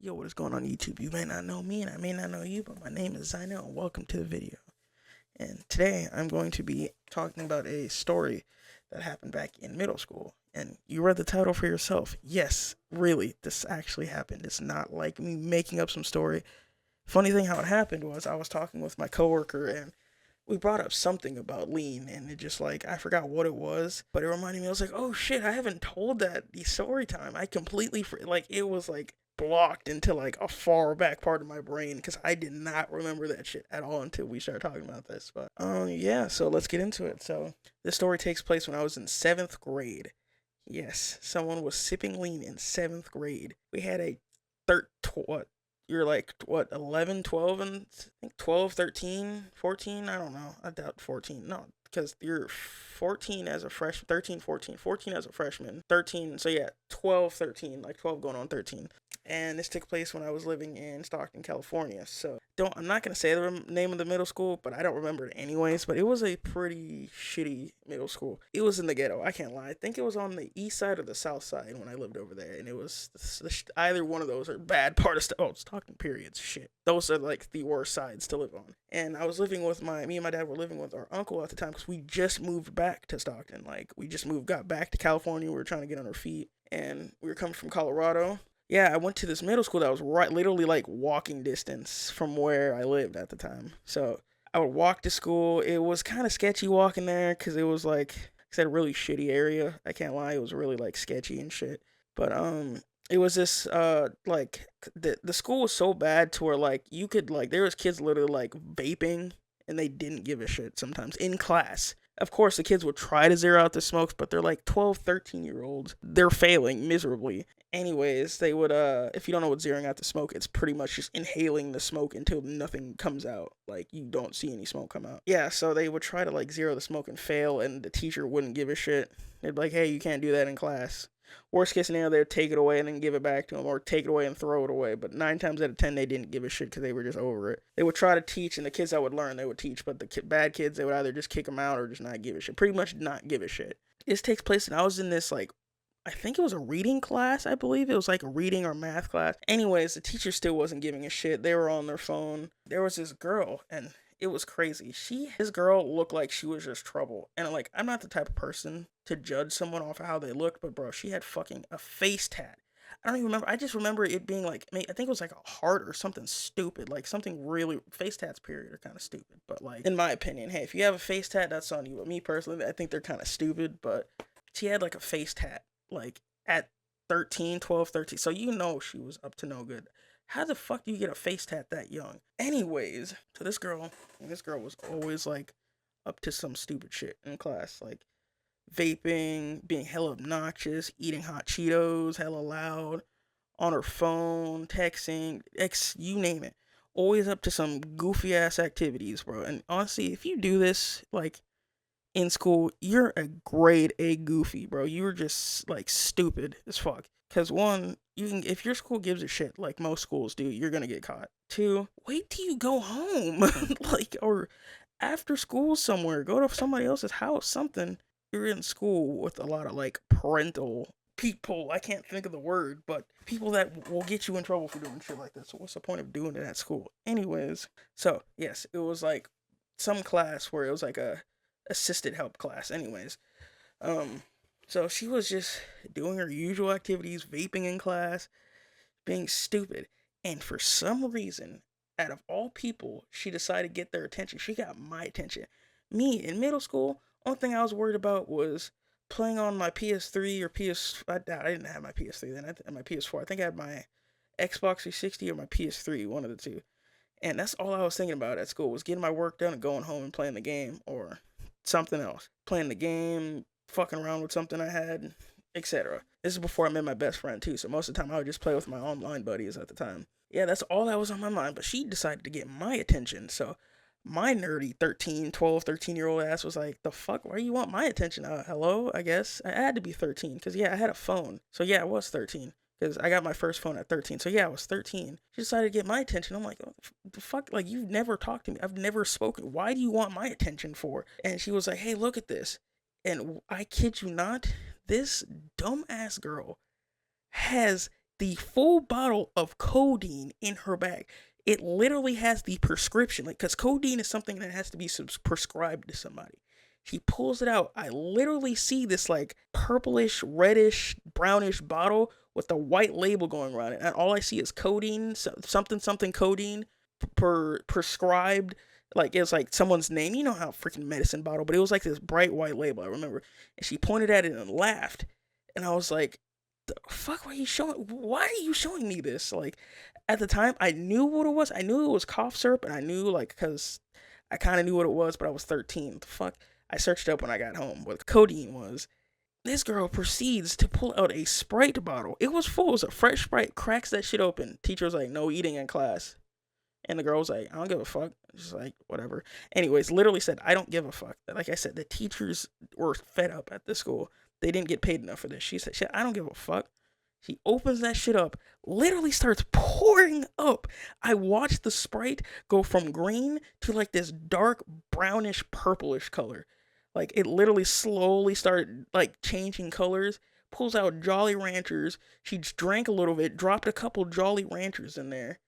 Yo, what is going on YouTube? You may not know me and I may not know you, but my name is Zaino and welcome to the video. And today I'm going to be talking about a story that happened back in middle school. And you read the title for yourself. Yes, really, this actually happened. It's not like me making up some story. Funny thing how it happened was I was talking with my coworker and we brought up something about lean and it just like I forgot what it was, but it reminded me. I was like, oh shit, I haven't told that the story time. I completely like it was like blocked into like a far back part of my brain because I did not remember that shit at all until we started talking about this. But yeah, so let's get into it. So this story takes place when I was in 7th grade. Yes, someone was sipping lean in 7th grade. We had a what, you're like what, 11, 12, and I think 12, 13, 14. I don't know, I doubt 14. No, because you're 14 as a freshman, 13, 14, 14 as a freshman, 13, so yeah, 12, 13, like 12 going on 13. And this took place when I was living in Stockton, California. So I'm not gonna say the name of the middle school, but I don't remember it anyways. But it was a pretty shitty middle school. It was in the ghetto. I can't lie. I think it was on the east side or the south side when I lived over there, and it was either one of those are bad part of Stockton. Periods. Shit. Those are like the worst sides to live on. And I was living with me and my dad were living with our uncle at the time because we just moved back to Stockton. Like we just got back to California. We were trying to get on our feet, and we were coming from Colorado. Yeah, I went to this middle school that was literally like walking distance from where I lived at the time. So I would walk to school. It was kind of sketchy walking there because it was like I said, a really shitty area. I can't lie, it was really like sketchy and shit. But it was this like the school was so bad to where like you could like there was kids literally like vaping and they didn't give a shit sometimes in class. Of course, the kids would try to zero out the smokes, but they're like 12, 13 year olds. They're failing miserably. Anyways, they would if you don't know what zeroing out the smoke, it's pretty much just inhaling the smoke until nothing comes out. Like you don't see any smoke come out. Yeah, so they would try to like zero the smoke and fail, and the teacher wouldn't give a shit. They'd be like, hey, you can't do that in class. Worst case scenario, they'd take it away and then give it back to them, or take it away and throw it away. But 9 times out of 10, they didn't give a shit because they were just over it. They would try to teach, and the kids that would learn, they would teach. But the bad kids, they would either just kick them out or just not give a shit. Pretty much not give a shit. This takes place, and I was in this like I think it was a reading class, I believe. It was like a reading or math class. Anyways, the teacher still wasn't giving a shit. They were on their phone. There was this girl, and it was crazy. This girl looked like she was just trouble. And like, I'm not the type of person to judge someone off of how they looked, but bro, she had fucking a face tat. I don't even remember. I just remember it being like, I think it was like a heart or something stupid. Like something really, face tats period are kind of stupid. But like, in my opinion, hey, if you have a face tat, that's on you. But me personally, I think they're kind of stupid, but she had like a face tat like at 13, 12, 13. So you know she was up to no good. How the fuck do you get a face tat that young? Anyways, so this girl was always like up to some stupid shit in class, like vaping, being hella obnoxious, eating hot Cheetos, hella loud, on her phone, texting, you name it. Always up to some goofy ass activities, bro. And honestly, if you do this, like in school, you're a grade A goofy, bro. You're just like stupid as fuck. Cause one, you can if your school gives a shit, like most schools do, you're gonna get caught. Two, wait till you go home, like or after school somewhere, go to somebody else's house, something. You're in school with a lot of like parental people. I can't think of the word, but people that will get you in trouble for doing shit like this. So what's the point of doing it at school? Anyways, so yes, it was like some class where it was like a assisted help class. Anyways, um, so she was just doing her usual activities, vaping in class, being stupid, and for some reason, out of all people, she decided to get their attention. She got my attention. Me in middle school, only thing I was worried about was playing on my PS3 or PS. I didn't have my PS3 then. I had my PS4. I think I had my Xbox 360 or my PS3, one of the two. And that's all I was thinking about at school was getting my work done and going home and playing the game or something else. Playing the game, fucking around with something I had, etc. This is before I met my best friend too, so most of the time I would just play with my online buddies at the time. Yeah, that's all that was on my mind, but she decided to get my attention, so my nerdy 13, 12, 13-year-old ass was like, the fuck, why do you want my attention? Hello, I guess. I had to be 13, because yeah, I had a phone. So yeah, I was 13. Because I got my first phone at 13. So yeah, I was 13. She decided to get my attention. I'm like, oh, the fuck? Like, you've never talked to me. I've never spoken. Why do you want my attention for? And she was like, hey, look at this. And I kid you not, this dumbass girl has the full bottle of codeine in her bag. It literally has the prescription, like, because codeine is something that has to be prescribed to somebody. She pulls it out. I literally see this like purplish, reddish, brownish bottle with the white label going around it, and all I see is codeine, something codeine, prescribed. Like, it was like someone's name. You know how freaking medicine bottle, but it was like this bright white label. I remember, and she pointed at it and laughed, and I was like, "The fuck? Why are you showing? Why are you showing me this?" Like, at the time, I knew what it was. I knew it was cough syrup, and I knew, like, because I kind of knew what it was, but I was 13. What the fuck? I searched up when I got home what codeine was. This girl proceeds to pull out a Sprite bottle. It was full. It was a fresh Sprite. Cracks that shit open. Teacher was like, "No eating in class." And the girl was like, "I don't give a fuck." Just like, whatever. Anyways, literally said, "I don't give a fuck." Like I said, the teachers were fed up at the school. They didn't get paid enough for this. She said, "Shit, I don't give a fuck." She opens that shit up, literally starts pouring up. I watched the Sprite go from green to like this dark brownish purplish color. Like, it literally slowly started like changing colors. Pulls out Jolly Ranchers. She drank a little bit, dropped a couple Jolly Ranchers in there,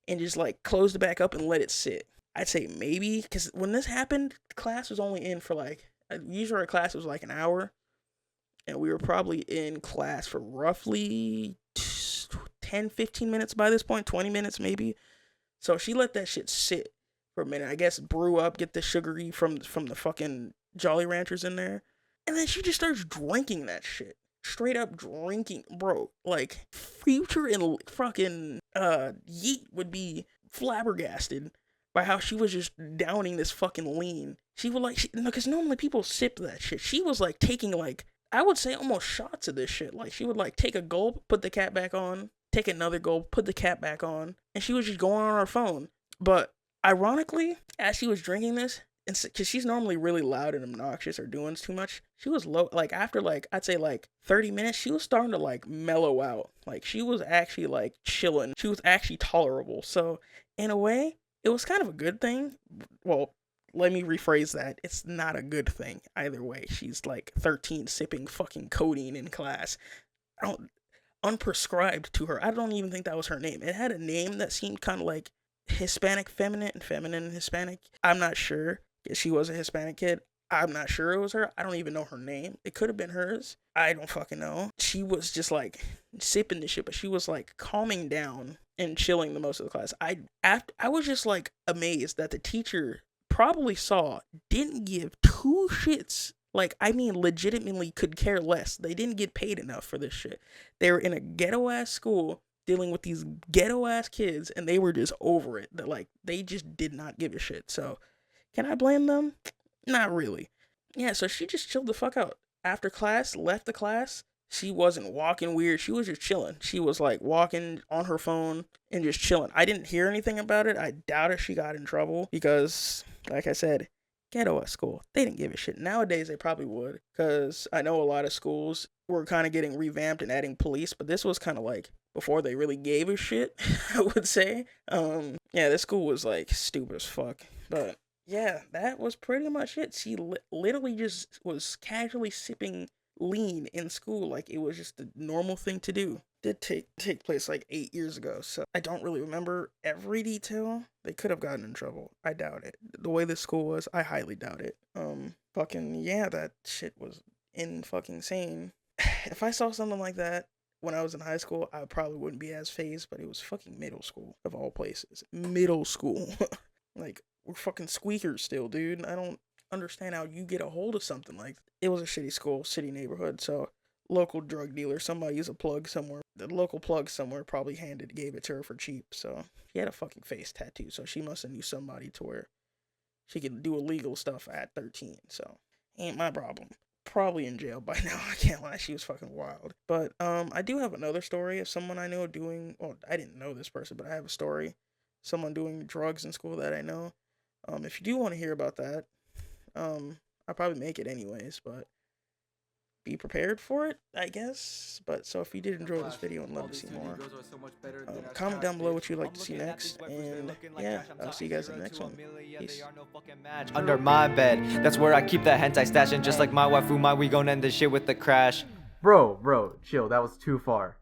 and just like closed it back up and let it sit. I'd say maybe, because when this happened, class was only in for like, usually our class was like an hour, and we were probably in class for roughly 10-15 minutes by this point, 20 minutes maybe. So she let that shit sit for a minute, I guess, brew up, get the sugary from the fucking Jolly Ranchers in there, and then she just starts drinking that shit. Straight up drinking, bro. Like, Future and fucking Yeet would be flabbergasted by how she was just downing this fucking lean. She would like, because normally people sip that shit. She was like taking like, I would say almost shots of this shit. Like, she would like take a gulp, put the cap back on, take another gulp, put the cap back on, and she was just going on her phone. But ironically, as she was drinking this, because she's normally really loud and obnoxious or doing too much, she was low. Like, after like, I'd say like 30 minutes, she was starting to like mellow out. Like, she was actually like chilling. She was actually tolerable. So in a way, it was kind of a good thing. Well, let me rephrase that. It's not a good thing either way. She's like 13 sipping fucking codeine in class. Unprescribed to her. I don't even think that was her name. It had a name that seemed kind of like Hispanic feminine Hispanic. I'm not sure. She was a Hispanic kid. I'm not sure it was her. I don't even know her name. It could have been hers. I don't fucking know. She was just like sipping the shit, but she was like calming down and chilling the most of the class. I was just like amazed that the teacher probably saw, didn't give two shits. Like, I mean, legitimately could care less. They didn't get paid enough for this shit. They were in a ghetto ass school dealing with these ghetto ass kids, and they were just over it. That like, they just did not give a shit. So can I blame them? Not really. Yeah, so she just chilled the fuck out. After class, left the class. She wasn't walking weird. She was just chilling. She was like walking on her phone and just chilling. I didn't hear anything about it. I doubt if she got in trouble because, like I said, ghetto at school. They didn't give a shit. Nowadays, they probably would, because I know a lot of schools were kind of getting revamped and adding police, but this was kind of like before they really gave a shit, I would say. Yeah, this school was like stupid as fuck. But yeah, that was pretty much it. She literally just was casually sipping lean in school like it was just a normal thing to do. Did take place like 8 years ago, so I don't really remember every detail. They could have gotten in trouble. I doubt it. The way this school was, I highly doubt it. Fucking yeah, that shit was fucking insane. If I saw something like that when I was in high school, I probably wouldn't be as fazed, but it was fucking middle school, of all places. Middle school. Like, we're fucking squeakers still, dude. I don't understand how you get a hold of something like that. It was a shitty school, shitty neighborhood, so local drug dealer, somebody used a plug somewhere. The local plug somewhere probably gave it to her for cheap, so she had a fucking face tattoo, so she must have knew somebody to where she could do illegal stuff at 13, so ain't my problem. Probably in jail by now, I can't lie, she was fucking wild. But, I do have another story of someone I know doing, well, I didn't know this person, but I have a story. Someone doing drugs in school that I know. If you do want to hear about that, I'll probably make it anyways, but be prepared for it, I guess. But so if you did enjoy this video and love to see more, comment down below what you'd like to see next, and yeah, I'll see you guys in the next one. Peace. Under my bed, that's where I keep that hentai stash, and just like my waifu, we gon' end this shit with the crash. Bro, chill, that was too far.